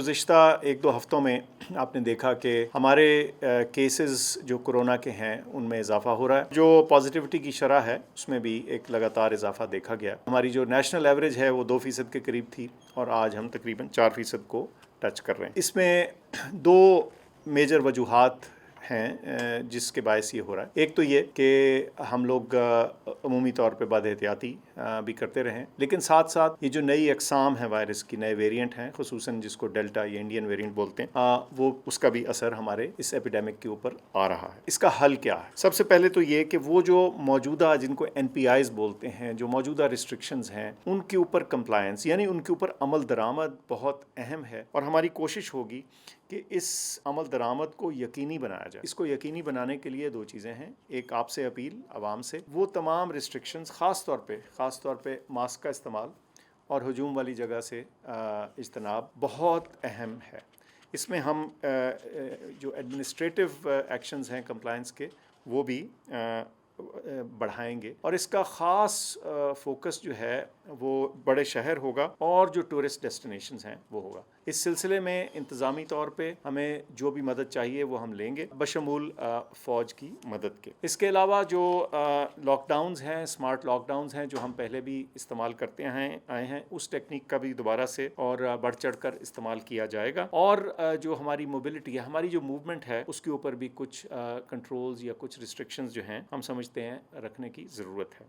गुज़िश्ता 1-2 हफ़्तों में आपने देखा कि हमारे केसेस जो कोरोना के हैं उनमें इजाफ़ा हो रहा है। जो पॉजिटिविटी की शरह है उसमें भी एक लगातार इजाफ़ा देखा गया। हमारी जो नेशनल एवरेज है वो 2% के करीब थी और आज हम तकरीबन 4% को टच कर रहे हैं। इसमें 2 मेजर वजूहात हैं जिसके बायस ये हो रहा है। एक तो ये कि हम लोग अमूमी तौर पे बद एहतियाती भी करते रहें, लेकिन साथ साथ ये जो नई अक़साम है वायरस की, नए वेरिएंट हैं, ख़ुसूसन जिसको डेल्टा या इंडियन वेरिएंट बोलते हैं, वो उसका भी असर हमारे इस एपिडेमिक के ऊपर आ रहा है। इसका हल क्या है? सबसे पहले तो ये कि वो जो मौजूदा, जिनको NPIs बोलते हैं, जो मौजूदा रिस्ट्रिक्शंस हैं, उनके ऊपर कंप्लायंस यानी उनके ऊपर अमल दरामद बहुत अहम है और हमारी कोशिश होगी कि इस अमल दरामद को यकीनी बनाया जाए। इसको यकीनी बनाने के लिए 2 चीज़ें हैं। एक आपसे अपील आवाम से, वो तमाम रिस्ट्रिक्शंस ख़ास तौर पे मास्क का इस्तेमाल और हजूम वाली जगह से इज्तनाब बहुत अहम है। इसमें हम जो एडमिनिस्ट्रेटिव एक्शंस हैं कंप्लायंस के, वो भी बढ़ाएंगे और इसका ख़ास फोकस जो है वो बड़े शहर होगा और जो टूरिस्ट डेस्टिनेशंस हैं वो होगा। इस सिलसिले में इंतज़ामी तौर पे हमें जो भी मदद चाहिए वो हम लेंगे, बशमूल फ़ौज की मदद के। इसके अलावा जो लॉकडाउन्स हैं, स्मार्ट लॉकडाउन्स हैं, जो हम पहले भी इस्तेमाल करते आए हैं, उस टेक्निक का भी दोबारा से और बढ़ चढ़ कर इस्तेमाल किया जाएगा। और जो हमारी मोबिलिटी है, हमारी जो मूवमेंट है, उसके ऊपर भी कुछ कंट्रोल्स या कुछ रिस्ट्रिक्शंस जो हैं हम समझते हैं रखने की ज़रूरत है।